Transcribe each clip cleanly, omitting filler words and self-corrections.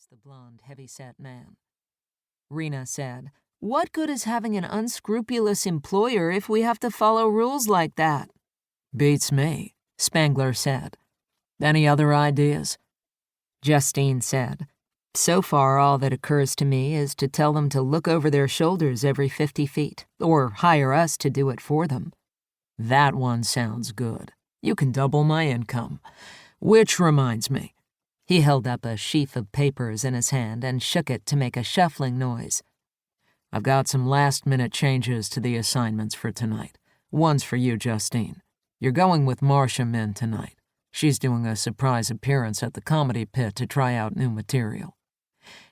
voice the blonde, heavy-set man. Rena said, "What good is having an unscrupulous employer if we have to follow rules like that?" "Beats me," Spangler said. "Any other ideas?" Justine said, "So far, all that occurs to me is to tell them to look over their shoulders every 50 feet, or hire us to do it for them." "That one sounds good. You can double my income. Which reminds me." He held up a sheaf of papers in his hand and shook it to make a shuffling noise. "I've got some last-minute changes to the assignments for tonight. One's for you, Justine. You're going with Marcia Min tonight. She's doing a surprise appearance at the Comedy Pit to try out new material.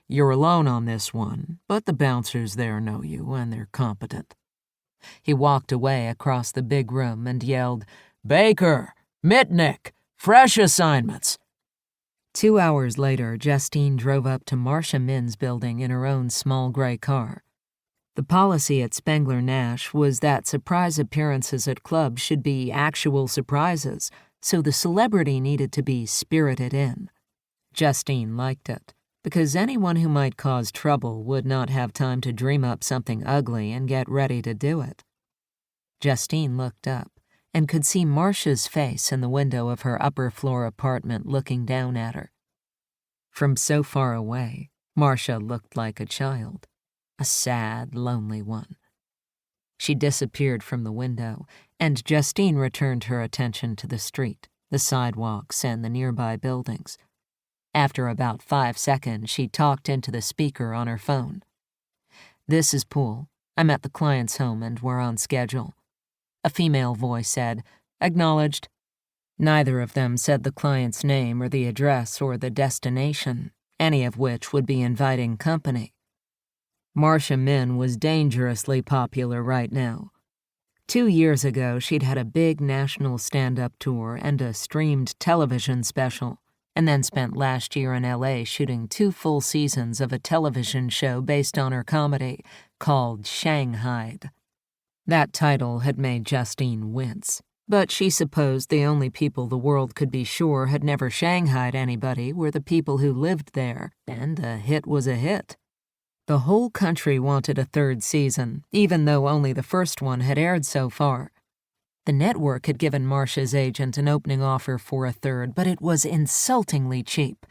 You're alone on this one, but the bouncers there know you and they're competent." He walked away across the big room and yelled, "Baker! Mitnick! Fresh assignments!" 2 hours later, Justine drove up to Marcia Min's building in her own small gray car. The policy at Spengler Nash was that surprise appearances at clubs should be actual surprises, so the celebrity needed to be spirited in. Justine liked it, because anyone who might cause trouble would not have time to dream up something ugly and get ready to do it. Justine looked up and could see Marcia's face in the window of her upper-floor apartment looking down at her. From so far away, Marcia looked like a child, a sad, lonely one. She disappeared from the window, and Justine returned her attention to the street, the sidewalks, and the nearby buildings. After about 5 seconds, she talked into the speaker on her phone. "This is Poole. I'm at the client's home and we're on schedule." A female voice said, "Acknowledged." Neither of them said the client's name or the address or the destination, any of which would be inviting company. Marcia Min was dangerously popular right now. 2 years ago, she'd had a big national stand-up tour and a streamed television special, and then spent last year in LA shooting 2 full seasons of a television show based on her comedy called Shanghaied. That title had made Justine wince, but she supposed the only people the world could be sure had never shanghaied anybody were the people who lived there, and a hit was a hit. The whole country wanted a 3rd season, even though only the first one had aired so far. The network had given Marcia's agent an opening offer for a 3rd, but it was insultingly cheap.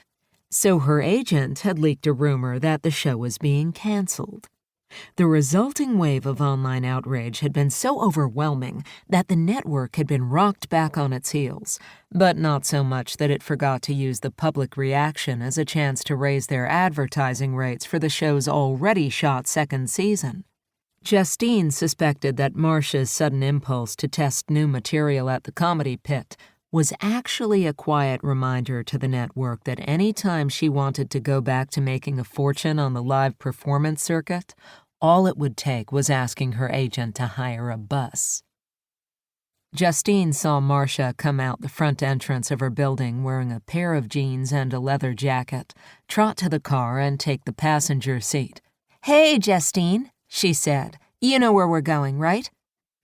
So her agent had leaked a rumor that the show was being canceled. The resulting wave of online outrage had been so overwhelming that the network had been rocked back on its heels, but not so much that it forgot to use the public reaction as a chance to raise their advertising rates for the show's already shot 2nd season. Justine suspected that Marcia's sudden impulse to test new material at the Comedy Pit was actually a quiet reminder to the network that any time she wanted to go back to making a fortune on the live performance circuit, all it would take was asking her agent to hire a bus. Justine saw Marcia come out the front entrance of her building wearing a pair of jeans and a leather jacket, trot to the car and take the passenger seat. "Hey, Justine," she said. "You know where we're going, right?"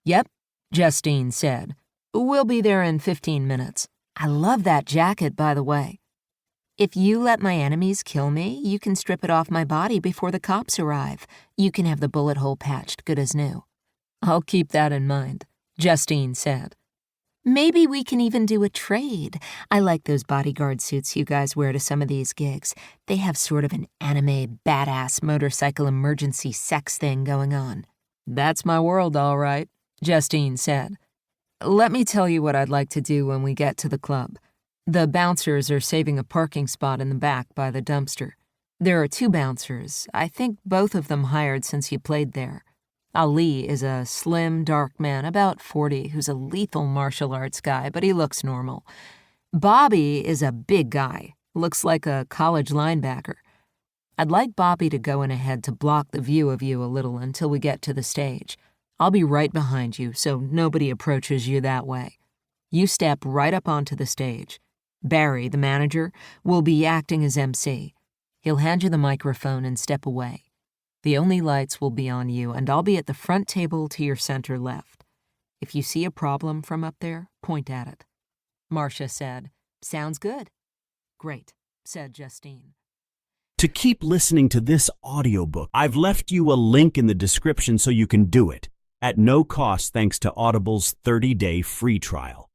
"Yep," Justine said. "We'll be there in 15 minutes. I love that jacket, by the way." "If you let my enemies kill me, you can strip it off my body before the cops arrive. You can have the bullet hole patched good as new." "I'll keep that in mind," Justine said. "Maybe we can even do a trade. I like those bodyguard suits you guys wear to some of these gigs. They have sort of an anime badass motorcycle emergency sex thing going on." "That's my world, all right," Justine said. "Let me tell you what I'd like to do when we get to the club. The bouncers are saving a parking spot in the back by the dumpster. There are 2 bouncers. I think both of them hired since you played there. Ali is a slim, dark man, about 40, who's a lethal martial arts guy, but he looks normal. Bobby is a big guy, looks like a college linebacker. I'd like Bobby to go in ahead to block the view of you a little until we get to the stage. I'll be right behind you, so nobody approaches you that way. You step right up onto the stage. Barry, the manager, will be acting as MC. He'll hand you the microphone and step away. The only lights will be on you, and I'll be at the front table to your center left. If you see a problem from up there, point at it." Marcia said, "Sounds good." "Great," said Justine. To keep listening to this audiobook, I've left you a link in the description so you can do it, at no cost thanks to Audible's 30-day free trial.